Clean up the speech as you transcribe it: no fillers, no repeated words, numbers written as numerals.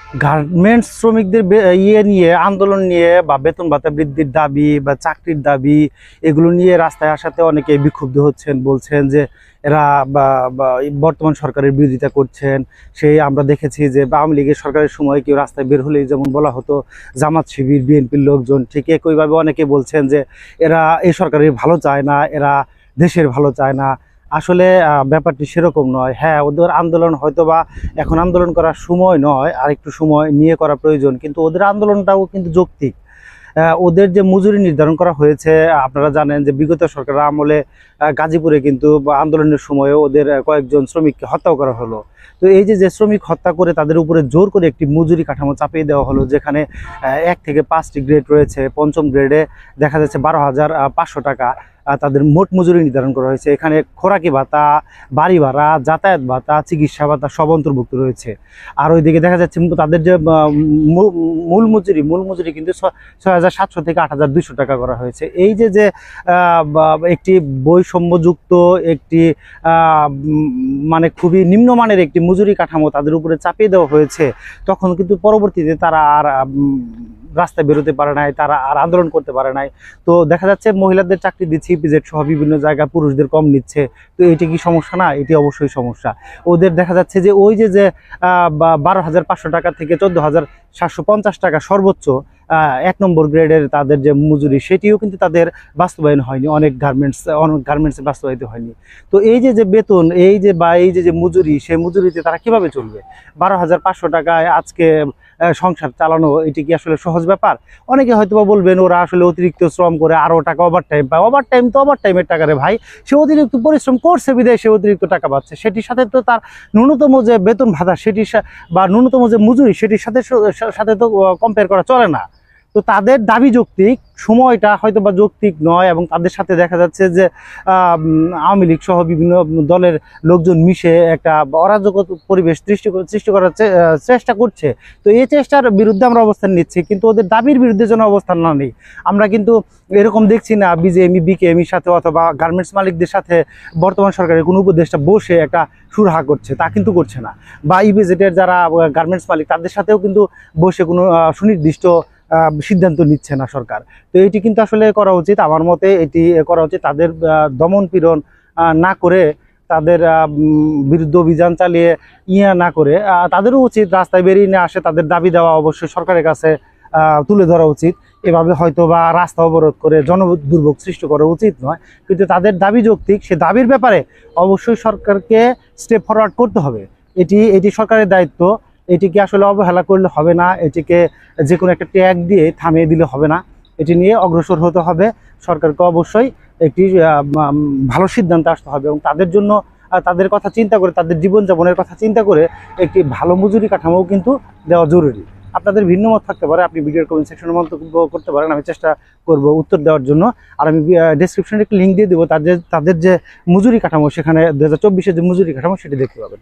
Garments শ্রমিকদের নিয়ে আন্দোলন নিয়ে বা বেতন ভাতা বৃদ্ধির দাবি বা চাকরির দাবি এগুলো নিয়ে রাস্তায় আসাতে অনেকে বিক্ষুব্ধ হচ্ছেন, বলছেন যে এরা বা বর্তমান সরকারের বিরোধিতা করছেন। সেই আমরা দেখেছি যে আওয়ামী লীগের সরকারের সময় কেউ রাস্তায় বের হলেই যেমন বলা হতো জামাত শিবির, বিএনপির লোকজন, ঠিক একইভাবে অনেকে বলছেন যে এরা এই সরকারের ভালো চায় না, এরা দেশের ভালো চায় না। আসলে ব্যাপারটি সেরকম নয়। হ্যাঁ, ওদের আন্দোলন হয়তো বা এখন আন্দোলন করার সময় নয়, আর একটু সময় নিয়ে করা প্রয়োজন, কিন্তু ওদের আন্দোলনটাও কিন্তু যৌক্তিক। ওদের যে মজুরি নির্ধারণ করা হয়েছে, আপনারা জানেন যে বিগত সরকারের আমলে গাজীপুরে কিন্তু আন্দোলনের সময়ে ওদের কয়েকজন শ্রমিককে হত্যাও করা হলো। তো এই যে শ্রমিক হত্যা করে তাদের উপরে জোর করে একটি মজুরি কাঠামো চাপিয়ে দেওয়া হলো, যেখানে 1 থেকে 5টি গ্রেড রয়েছে। পঞ্চম গ্রেডে দেখা যাচ্ছে 12,500 টাকা তাদের মোট মজুরি নির্ধারণ করা হয়েছে। এখানে খোরাকি ভাতা, বাড়ি ভাড়া, যাতায়াত ভাতা, চিকিৎসা ভাতা সব অন্তর্ভুক্ত রয়েছে। আর ওইদিকে দেখা যাচ্ছে তাদের যে মূল মজুরি কিন্তু 6,700 থেকে 8,200 টাকা করা হয়েছে। এই যে একটি বৈষম্যযুক্ত একটি মানে খুবই নিম্নমানের একটি মজুরি কাঠামো তাদের উপরে চাপিয়ে দেওয়া হয়েছে, তখন কিন্তু পরবর্তীতে তারা আর রাস্তায় বেরোতে পারে নাই, তারা আর আন্দোলন করতে পারে নাই। তো দেখা যাচ্ছে মহিলাদের চাকরি দিচ্ছে ইপিজেড সহ বিভিন্ন জায়গায়, পুরুষদের কম নিচ্ছে। তো এটি কি সমস্যা না? এটি অবশ্যই সমস্যা। ওদের দেখা যাচ্ছে যে ওই যে 12,500 টাকা থেকে 14,750 টাকা সর্বোচ্চ 1 নম্বর গ্রেডের তাদের যে মজুরি, সেটিও কিন্তু তাদের বাস্তবায়ন হয়নি, অনেক গার্মেন্টসে বাস্তবায়িত হয়নি। তো এই যে বেতন, এই যে মজুরি, সেই মজুরিতে তারা কিভাবে চলবে? 12,500 টাকায় আজকে সংসার চালানো, এটি কি আসলে সহজ ব্যাপার? অনেকে হয়তো বলবেন ওরা আসলে অতিরিক্ত শ্রম করে আরও টাকা ওভার টাইম পায়। ওভার টাইম তো ওভার টাইমের টাকা রে ভাই, সে অতিরিক্ত পরিশ্রম করছে বিধায় সে অতিরিক্ত টাকা পাচ্ছে। সেটির সাথে তো তার ন্যূনতম যে বেতন ভাতা সেটির বা ন্যূনতম যে মজুরি সেটির সাথে তো কম্পেয়ার করা চলে না। তো তাদের দাবি যৌক্তিক, সময়টা হয়তো বা যৌক্তিক নয়, এবং তাদের সাথে দেখা যাচ্ছে যে আওয়ামী লীগ সহ বিভিন্ন দলের লোকজন মিশে একটা অরাজক পরিবেশ সৃষ্টি করার চেষ্টা করছে। তো এই চেষ্টার বিরুদ্ধে আমরা অবস্থান নিচ্ছি, কিন্তু ওদের দাবির বিরুদ্ধে যেন অবস্থান না নেই। আমরা কিন্তু এরকম দেখছি না বিজেএমই বিকেএমির সাথে অথবা গার্মেন্টস মালিকদের সাথে বর্তমান সরকারের কোনো উপদেষ্টা বসে একটা সুরাহা করছে, তা কিন্তু করছে না। বা ইপিজেডের যারা গার্মেন্টস মালিক তাদের সাথেও কিন্তু বসে কোনো সুনির্দিষ্ট সিদ্ধান্ত নিচ্ছে না সরকার। তো এটি কিন্তু আসলে করা উচিত, আমার মতে এটি করা উচিত। তাদের দমন পীড়ন না করে, তাদের বিরুদ্ধে অভিযান চালিয়ে না করে তাদেরও উচিত রাস্তায় বেরিয়ে নিয়ে আসে তাদের দাবি দেওয়া অবশ্যই সরকারের কাছে তুলে ধরা উচিত। এভাবে হয়তো বা রাস্তা অবরোধ করে জনদুর্ভোগ সৃষ্টি করা উচিত নয়, কিন্তু তাদের দাবি যৌক্তিক। সে দাবির ব্যাপারে অবশ্যই সরকারকে স্টেপ ফরওয়ার্ড করতে হবে। এটি সরকারের দায়িত্ব। এটিকে আসলে অবহেলা করলে হবে না, এটিকে যে কোনো একটা ট্যাগ দিয়ে থামিয়ে দিলে হবে না। এটি নিয়ে অগ্রসর হতে হবে। সরকারকে অবশ্যই একটি ভালো সিদ্ধান্তে আসতে হবে, এবং তাদের জন্য তাদের কথা চিন্তা করে, তাদের জীবনযাপনের কথা চিন্তা করে একটি ভালো মজুরি কাঠামোও কিন্তু দেওয়া জরুরি। আপনাদের ভিন্ন মত থাকতে পারে, আপনি ভিডিওর কমেন্ট সেকশনে মন্তব্য করতে পারেন, আমি চেষ্টা করব উত্তর দেওয়ার জন্য। আর আমি ডেসক্রিপশনে একটি লিঙ্ক দিয়ে দেবো, তাদের যে মজুরি কাঠামো, সেখানে 2024-এর যে মজুরি কাঠামো সেটি দেখতে পাবেন।